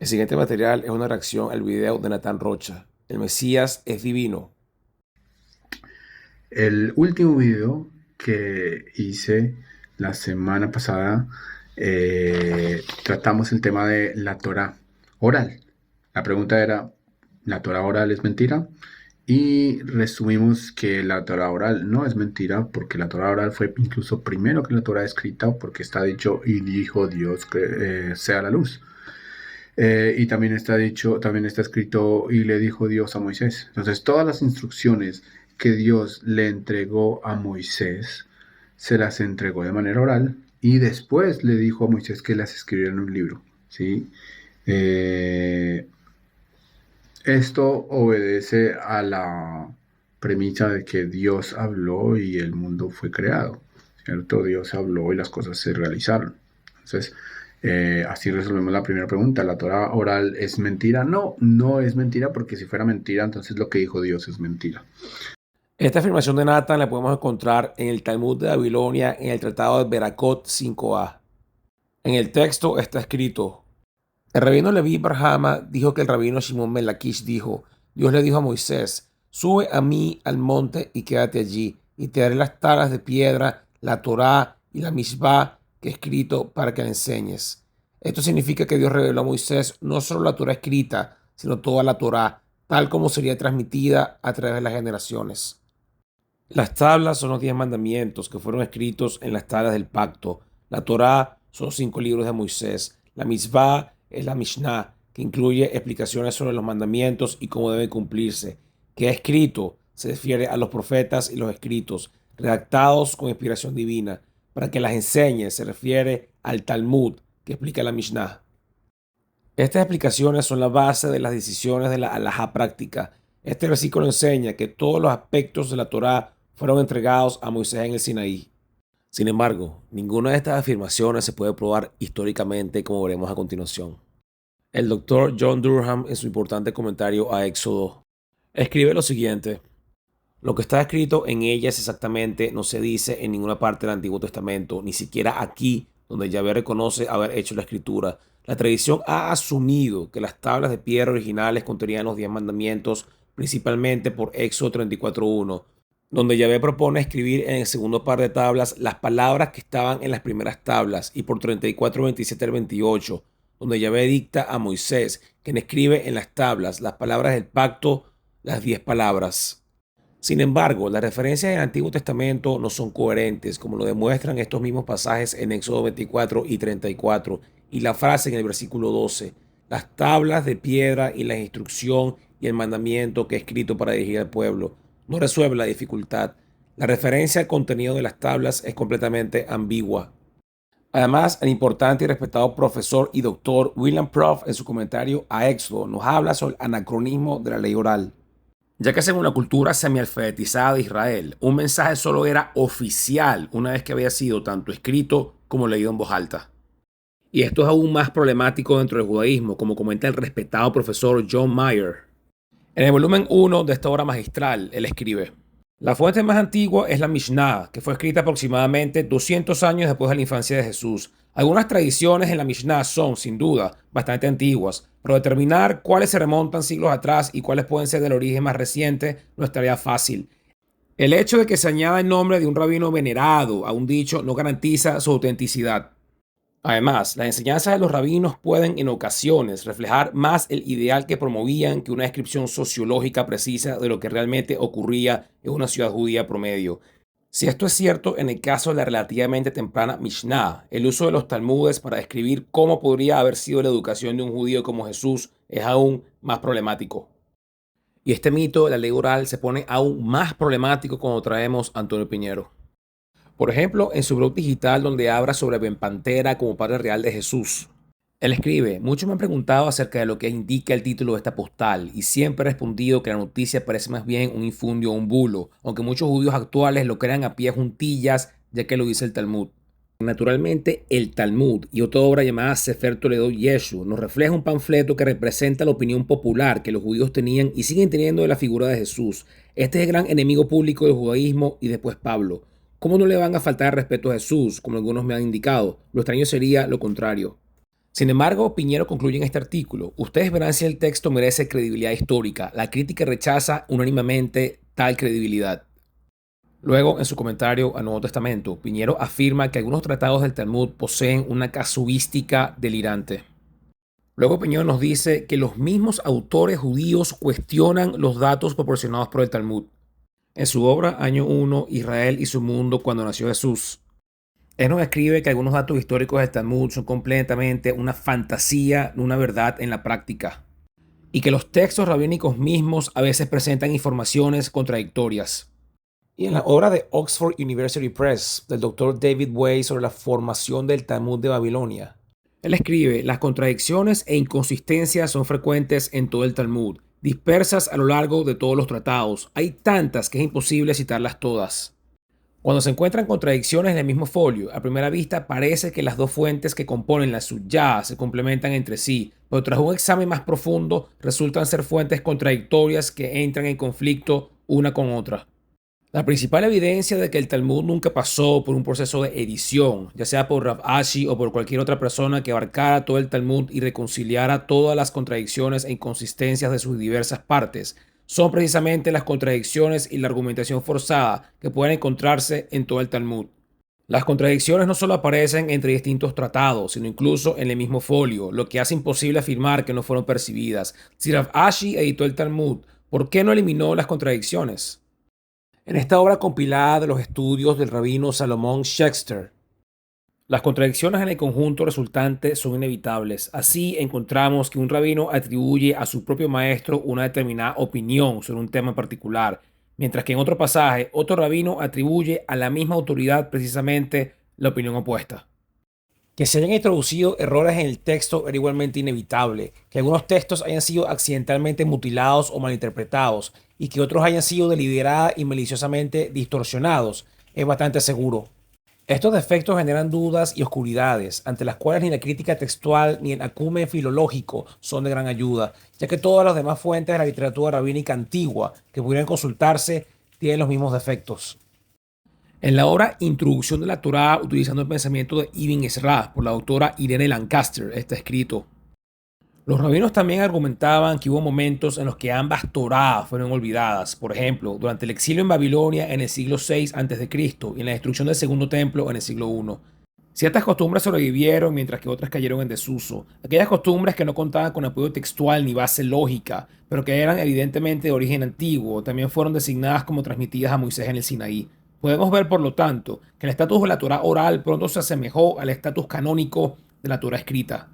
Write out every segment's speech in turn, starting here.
El siguiente material es una reacción al video de Natán Rocha. El Mesías es divino. El último video que hice la semana pasada, tratamos el tema de la Torah oral. La pregunta era, ¿la Torah oral es mentira? Y resumimos que la Torah oral no es mentira, porque la Torah oral fue incluso primero que la Torah escrita, porque está dicho, y dijo Dios que sea la luz. Y también está dicho, también está escrito, y le dijo Dios a Moisés. Entonces, todas las instrucciones que Dios le entregó a Moisés, se las entregó de manera oral, y después le dijo a Moisés que las escribiera en un libro. ¿Sí? Eh, Esto obedece a la premisa de que Dios habló y el mundo fue creado, ¿cierto? Dios habló y las cosas se realizaron. Entonces, así resolvemos la primera pregunta. ¿La Torah oral es mentira? No, no es mentira, porque si fuera mentira, entonces lo que dijo Dios es mentira. Esta afirmación de Natán la podemos encontrar en el Talmud de Babilonia en el Tratado de Beracot 5a. En el texto está escrito: el rabino Leví Barhama dijo que el rabino Shimon ben Lakish dijo: Dios le dijo a Moisés, sube a mí al monte y quédate allí, y te daré las tablas de piedra, la Torá y la Mishpah que he escrito para que la enseñes. Esto significa que Dios reveló a Moisés no solo la Torá escrita, sino toda la Torá, tal como sería transmitida a través de las generaciones. Las tablas son los 10 mandamientos que fueron escritos en las tablas del pacto. La Torá son los 5 libros de Moisés. La Mitzvah es la Mishnah, que incluye explicaciones sobre los mandamientos y cómo deben cumplirse. Que ha escrito se refiere a los profetas y los escritos, redactados con inspiración divina. Para que las enseñe se refiere al Talmud, que explica la Mishnah. Estas explicaciones son la base de las decisiones de la halajá práctica. Este versículo enseña que todos los aspectos de la Torá fueron entregados a Moisés en el Sinaí. Sin embargo, ninguna de estas afirmaciones se puede probar históricamente, como veremos a continuación. El doctor John Durham, en su importante comentario a Éxodo, escribe lo siguiente: lo que está escrito en ellas exactamente no se dice en ninguna parte del Antiguo Testamento, ni siquiera aquí, donde Yahvé reconoce haber hecho la escritura. La tradición ha asumido que las tablas de piedra originales contenían los 10 mandamientos, principalmente por Éxodo 34:1, donde Yahvé propone escribir en el segundo par de tablas las palabras que estaban en las primeras tablas, y por 34:27 al 28, donde Yahvé dicta a Moisés, quien escribe en las tablas las palabras del pacto, las 10 palabras. Sin embargo, las referencias en el Antiguo Testamento no son coherentes, como lo demuestran estos mismos pasajes en Éxodo 24 y 34, y la frase en el versículo 12, las tablas de piedra y la instrucción y el mandamiento que he escrito para dirigir al pueblo, no resuelve la dificultad. La referencia al contenido de las tablas es completamente ambigua. Además, el importante y respetado profesor y doctor William Prof, en su comentario a Éxodo, nos habla sobre el anacronismo de la ley oral, ya que según la cultura semialfabetizada de Israel, un mensaje solo era oficial una vez que había sido tanto escrito como leído en voz alta. Y esto es aún más problemático dentro del judaísmo, como comenta el respetado profesor John Mayer. En el volumen 1 de esta obra magistral, él escribe: la fuente más antigua es la Mishnah, que fue escrita aproximadamente 200 años después de la infancia de Jesús. Algunas tradiciones en la Mishnah son, sin duda, bastante antiguas, pero determinar cuáles se remontan siglos atrás y cuáles pueden ser del origen más reciente no es tarea fácil. El hecho de que se añada el nombre de un rabino venerado a un dicho no garantiza su autenticidad. Además, las enseñanzas de los rabinos pueden en ocasiones reflejar más el ideal que promovían que una descripción sociológica precisa de lo que realmente ocurría en una ciudad judía promedio. Si esto es cierto en el caso de la relativamente temprana Mishnah, el uso de los Talmudes para describir cómo podría haber sido la educación de un judío como Jesús es aún más problemático. Y este mito de la ley oral se pone aún más problemático cuando traemos a Antonio Piñero. Por ejemplo, en su blog digital donde habla sobre Ben Pantera como padre real de Jesús. Él escribe: muchos me han preguntado acerca de lo que indica el título de esta postal y siempre he respondido que la noticia parece más bien un infundio o un bulo, aunque muchos judíos actuales lo crean a pie juntillas, ya que lo dice el Talmud. Naturalmente, el Talmud y otra obra llamada Sefer Toledo Yeshu nos refleja un panfleto que representa la opinión popular que los judíos tenían y siguen teniendo de la figura de Jesús. Este es el gran enemigo público del judaísmo y después Pablo. ¿Cómo no le van a faltar respeto a Jesús, como algunos me han indicado? Lo extraño sería lo contrario. Sin embargo, Piñero concluye en este artículo: ustedes verán si el texto merece credibilidad histórica. La crítica rechaza unánimemente tal credibilidad. Luego, en su comentario al Nuevo Testamento, Piñero afirma que algunos tratados del Talmud poseen una casuística delirante. Luego Piñero nos dice que los mismos autores judíos cuestionan los datos proporcionados por el Talmud. En su obra Año 1, Israel y su mundo cuando nació Jesús, él nos escribe que algunos datos históricos del Talmud son completamente una fantasía, no una verdad en la práctica, y que los textos rabínicos mismos a veces presentan informaciones contradictorias. Y en la obra de Oxford University Press del Dr. David Way sobre la formación del Talmud de Babilonia, él escribe: las contradicciones e inconsistencias son frecuentes en todo el Talmud, dispersas a lo largo de todos los tratados. Hay tantas que es imposible citarlas todas. Cuando se encuentran contradicciones en el mismo folio, a primera vista parece que las dos fuentes que componen la Suyá se complementan entre sí, pero tras un examen más profundo resultan ser fuentes contradictorias que entran en conflicto una con otra. La principal evidencia de que el Talmud nunca pasó por un proceso de edición, ya sea por Rav Ashi o por cualquier otra persona que abarcara todo el Talmud y reconciliara todas las contradicciones e inconsistencias de sus diversas partes, son precisamente las contradicciones y la argumentación forzada que pueden encontrarse en todo el Talmud. Las contradicciones no solo aparecen entre distintos tratados, sino incluso en el mismo folio, lo que hace imposible afirmar que no fueron percibidas. Si Rav Ashi editó el Talmud, ¿por qué no eliminó las contradicciones? En esta obra compilada de los estudios del rabino Salomón Schechter, las contradicciones en el conjunto resultante son inevitables. Así encontramos que un rabino atribuye a su propio maestro una determinada opinión sobre un tema en particular, mientras que en otro pasaje otro rabino atribuye a la misma autoridad precisamente la opinión opuesta. Que se hayan introducido errores en el texto era igualmente inevitable, que algunos textos hayan sido accidentalmente mutilados o malinterpretados y que otros hayan sido deliberada y maliciosamente distorsionados es bastante seguro. Estos defectos generan dudas y oscuridades, ante las cuales ni la crítica textual ni el acumen filológico son de gran ayuda, ya que todas las demás fuentes de la literatura rabínica antigua que pudieran consultarse tienen los mismos defectos. En la obra Introducción de la Torá, utilizando el pensamiento de Ibn Ezra por la autora Irene Lancaster, está escrito: los rabinos también argumentaban que hubo momentos en los que ambas Torá fueron olvidadas, por ejemplo, durante el exilio en Babilonia en el siglo VI a.C. y en la destrucción del segundo templo en el siglo I. Ciertas costumbres sobrevivieron mientras que otras cayeron en desuso. Aquellas costumbres que no contaban con apoyo textual ni base lógica, pero que eran evidentemente de origen antiguo, también fueron designadas como transmitidas a Moisés en el Sinaí. Podemos ver, por lo tanto, que el estatus de la Torá oral pronto se asemejó al estatus canónico de la Torá escrita.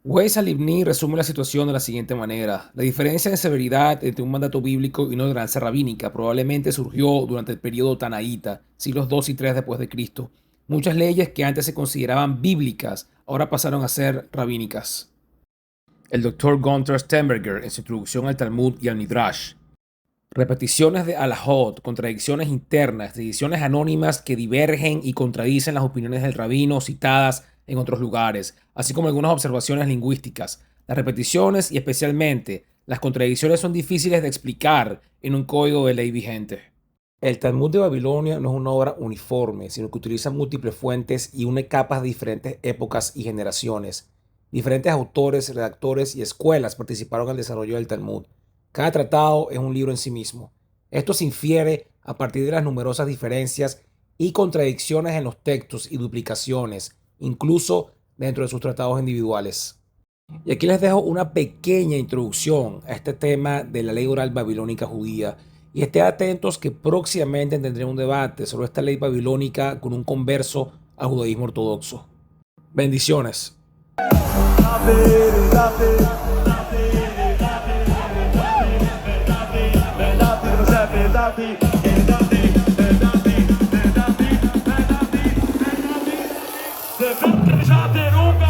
Weiss Halivni resume la situación de la siguiente manera: la diferencia en severidad entre un mandato bíblico y una ordenanza rabínica probablemente surgió durante el periodo tanaíta, siglos II y III después de Cristo. Muchas leyes que antes se consideraban bíblicas ahora pasaron a ser rabínicas. El Dr. Gunther Sternberger, en su introducción al Talmud y al Midrash: repeticiones de alajot, contradicciones internas, decisiones anónimas que divergen y contradicen las opiniones del rabino citadas en otros lugares, así como algunas observaciones lingüísticas. Las repeticiones y especialmente las contradicciones son difíciles de explicar en un código de ley vigente. El Talmud de Babilonia no es una obra uniforme, sino que utiliza múltiples fuentes y une capas de diferentes épocas y generaciones. Diferentes autores, redactores y escuelas participaron en el desarrollo del Talmud. Cada tratado es un libro en sí mismo. Esto se infiere a partir de las numerosas diferencias y contradicciones en los textos y duplicaciones, incluso dentro de sus tratados individuales. Y aquí les dejo una pequeña introducción a este tema de la ley oral babilónica judía. Y estén atentos que próximamente tendré un debate sobre esta ley babilónica con un converso al judaísmo ortodoxo. Bendiciones. The